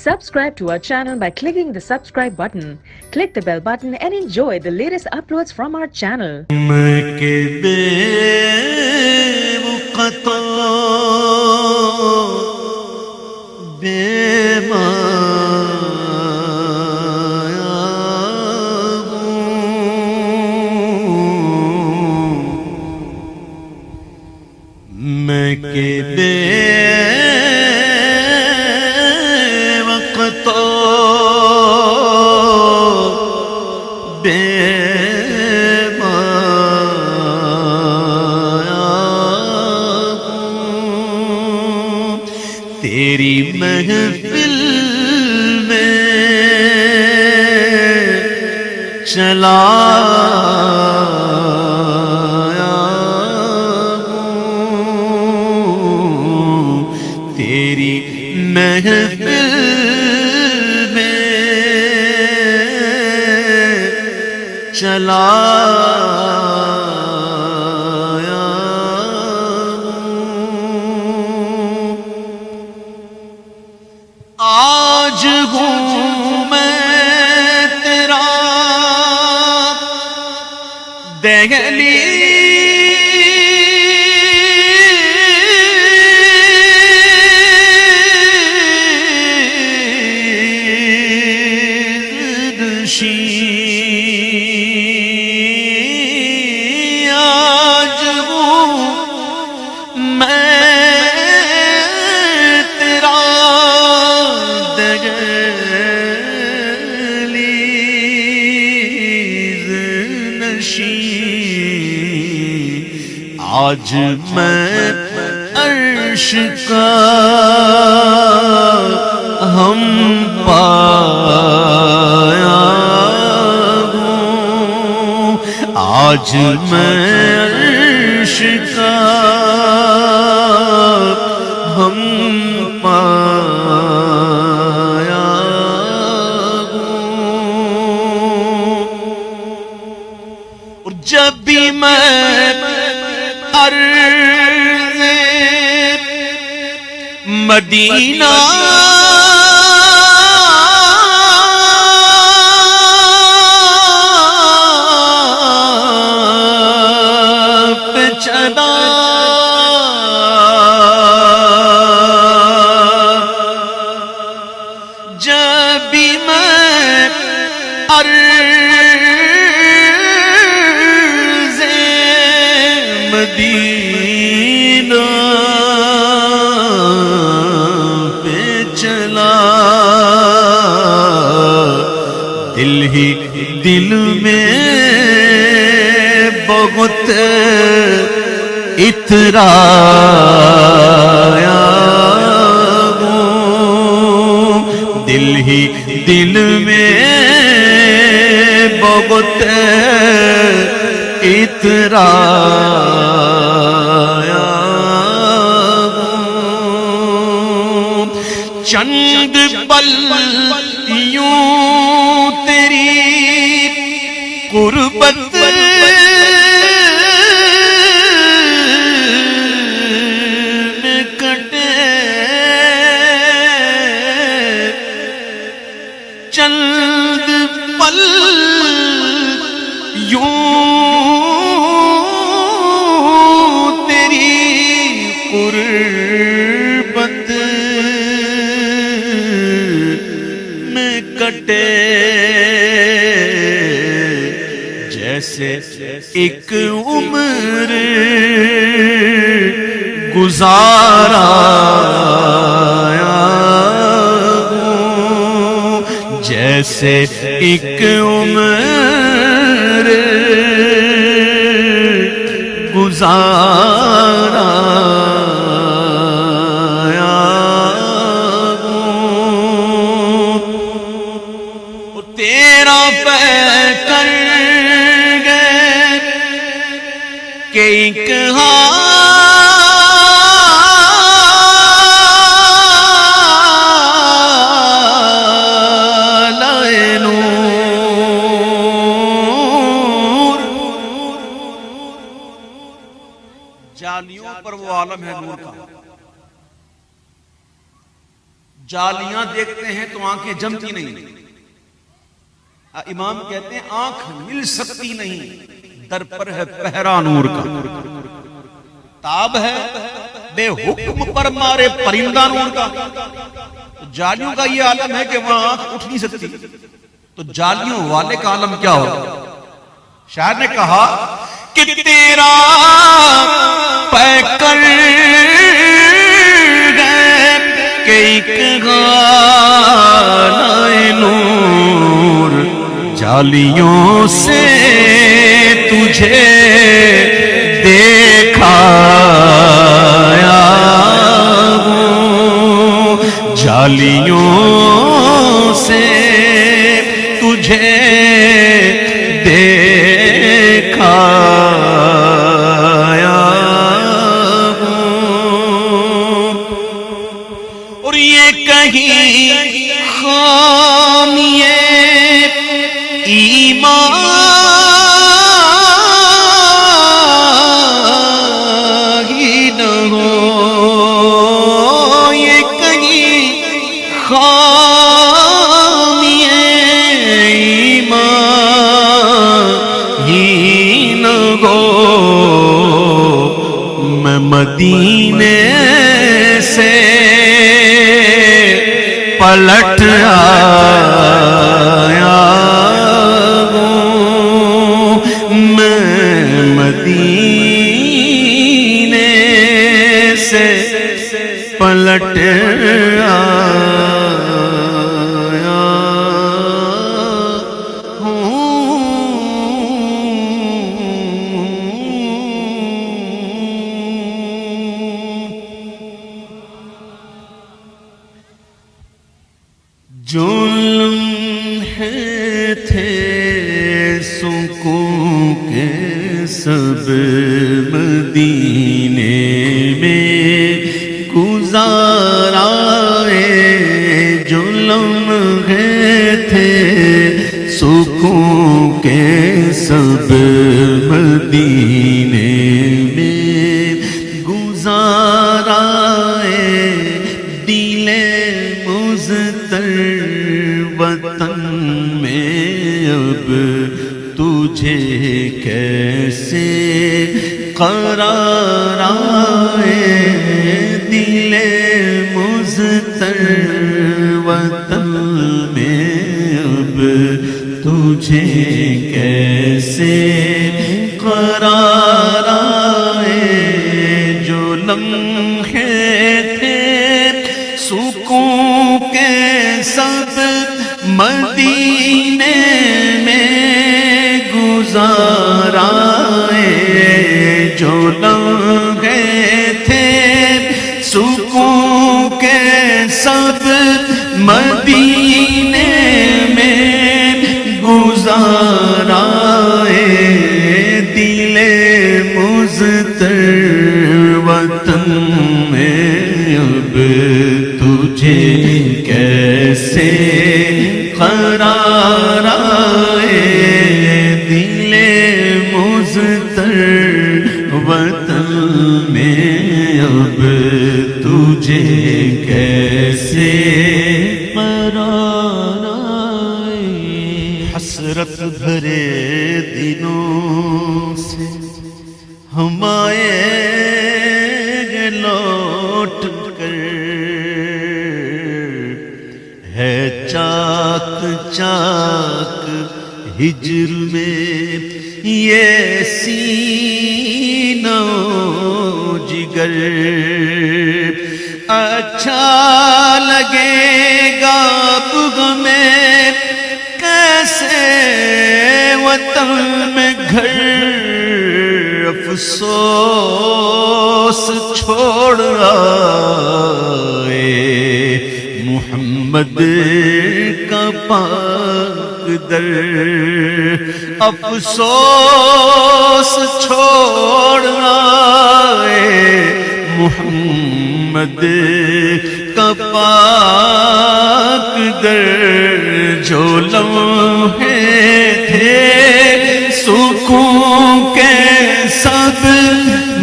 Subscribe to our channel by clicking the subscribe button. Click the bell button and enjoy the latest uploads from our channel. تیری محفل میں چلا تیری محفل میں چلا آج ہوں میں تیرا دہلیز نشین آج ہوں میں تیرا دہلیز نشین آج میں عرش کا ہم پایا ہوں آج میں عرش کا ہم پایا ہوں اور جب بھی میں عرض مدینہ پہ چلا جب بھی میں عرض مدینہ پہ چلا دل ہی دل میں بہت اترایا ہوں دل ہی دل میں بہت اترایا ہوں چند پل یوں تیری قربت میں کٹے چند پل یوں تیری قربت میں کٹے جیسے ایک عمر گزارا جیسے ایک عمر گزارا تیرا پہ کر گئے کہ ایک جالیوں پر وہ عالم ہے نور کا جالیاں دیکھتے ہیں تو آنکھیں جمتی نہیں. امام کہتے ہیں آنکھ مل سکتی نہیں، در پر ہے پہرا نور کا. تاب ہے بے حکم پر مارے پرندہ نور کا. تو جالیوں کا یہ عالم ہے کہ وہاں آنکھ اٹھ نہیں سکتی، تو جالیوں والے کا عالم کیا ہوگا؟ شاعر نے کہا کہ تیرا پیکر ہے کہ ایک غالۂ نور، جالیوں سے تجھے دیکھا ہوں، جالیوں سے تجھے دیکھا ہوں. اور یہ کہیں خامی ایمان ہی نہ ہو، یہ کہیں خامی ایمان ہی نہ ہو. میں مدینے سے پلٹ آیا ہوں، میں مدینے سے پلٹ آیا جو لمحے تھے سکون کے سب مدینے میں گزارا ہے، جو لمحے تھے سکون کے سب مدینے میں گزارا ہے، دل مضطر وطن میں اب تجھے کیسے قرار آئے، دل مضطر وطن میں اب تجھے کیسے قرار آئے. جو لمحے تھے سکون کے سب مدینے میں گزارا ہے، جو لمحے تھے سکون کے سب مدینے میں گزارا ہے، دل مضطر وطن میں اب تجھے کیسے قرار آئے، دل مضطر وطن میں اب تجھے کیسے قرار آئے. حسرت بھرے دنوں سے ہم آئے لوٹ کر، ہے چاک چاک ہجر میں یہ سینہ و جگر. اچھا لگے گا اب ہمیں کیسے وطن میں گھر، افسوس چھوڑ آئے محمد کا پاک در، افسوس چھوڑ آئے محمد کا پاک در. جو لمحے تھے سکون کے سب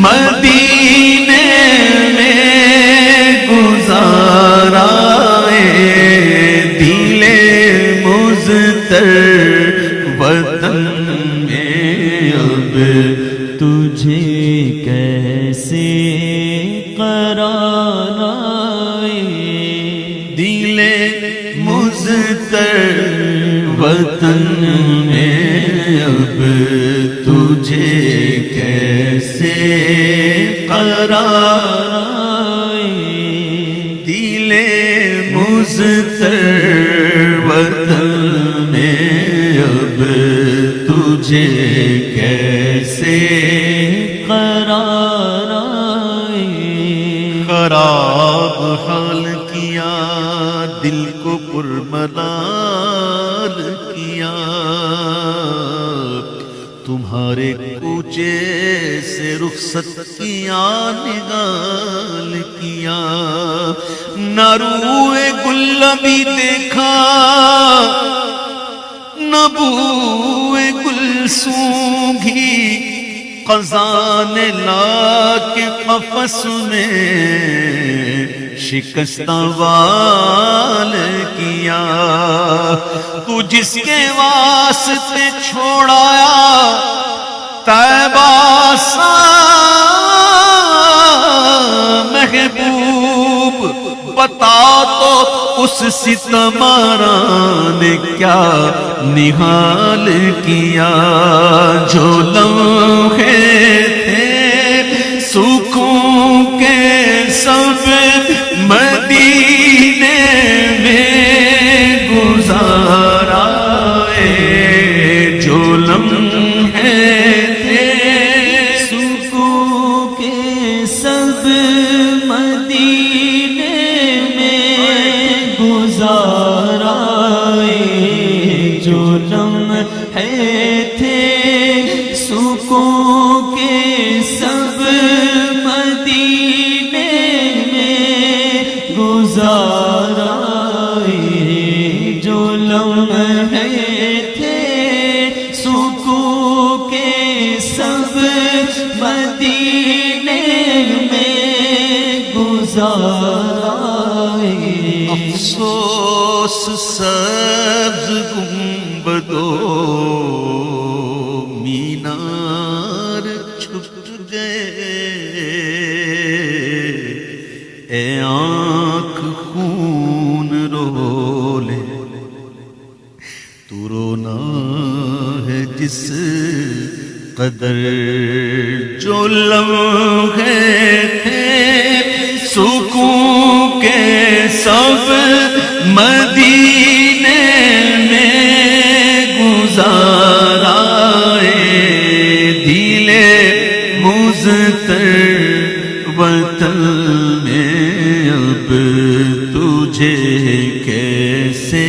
مدینے میں گزارا مضطر وطن میں اب تجھے کیسے قرار آئے دل مضطر وطن میں اب تجھے کیسے قرار آئے دل مضطر وطن میں اب تجھے کیسے قرار آئے خراب حال کیا دل کو پرملال کیا تمہارے کوچے سے رخصت کیا نگال کیا نہ روئے گل بھی دیکھا نہ بوئے گل سونگھی قضا نے لا کے قفس میں شکستہ وال کیا تو جس کے واسطے چھوڑایا طیبہ سا محبوب بتا تو اس ستمارا نے کیا نحال کیا جو لمحے تھے سکون کے سب مدینے میں گزارا جو لمحے تھے سکون کے سب مدینے میں گزارا جو لمحے تھے سکون کے سب مدینے میں گزارا جو لمحے تھے سکون کے سب مدینے میں گزارا افسوس سبز گنبدوں مینار چھپ گئے اے آنکھ خون رولے تو رونا ہے جس قدر جو لمحے تھے سکون کے سب مدینے میں گزارا دل مضطر وطن میں اب تجھے کیسے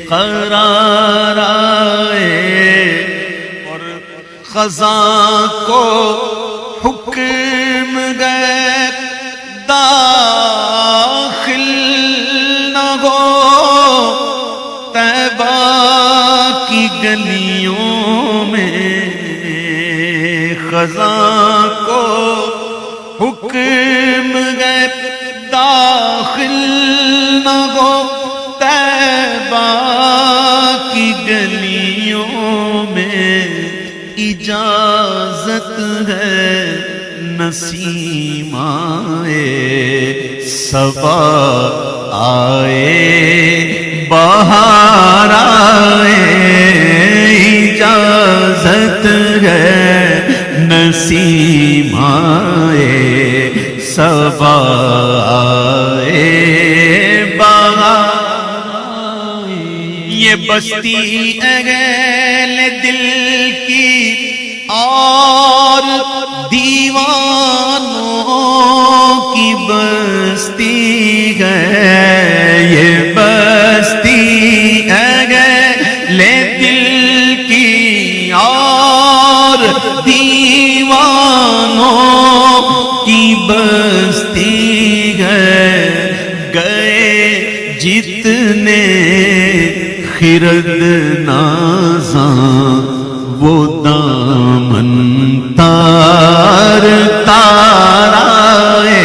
قرار آئے اور خزاں کو حکم گئے داخل نہ ہو طیبہ کی گلیوں میں خزاں کو حکم گئے داخل نہ ہو طیبہ کی گلیوں میں اجازت ہے نسیم آئے صبا آئے بہار آئے اجازت ہے نسیم آئے صبا آئے بہار آئے یہ بستی اگل دل کی اور دیوانوں کی بستی ہے یہ بستی اگل دل کی اور دیوانوں کی بستی ہے گئے جتنے خرد نازاں وہ دامن تار تارائے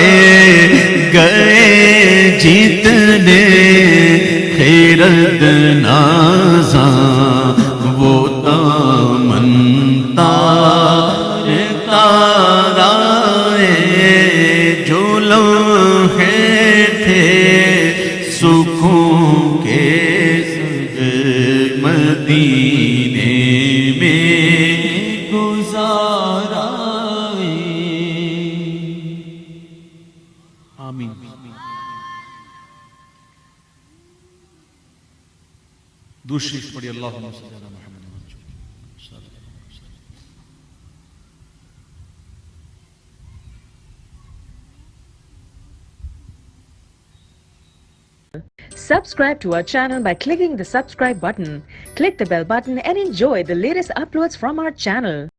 گئے جتنے خرد رد نازاں وہ دامن تار تارائے جو لمحے تھے سکھوں کے مدینے میں گزارائے. آمین. دوسری پڑھی اللہم صلی اللہ محمد. Subscribe to our channel by clicking the subscribe button. Click the bell button and enjoy the latest uploads from our channel.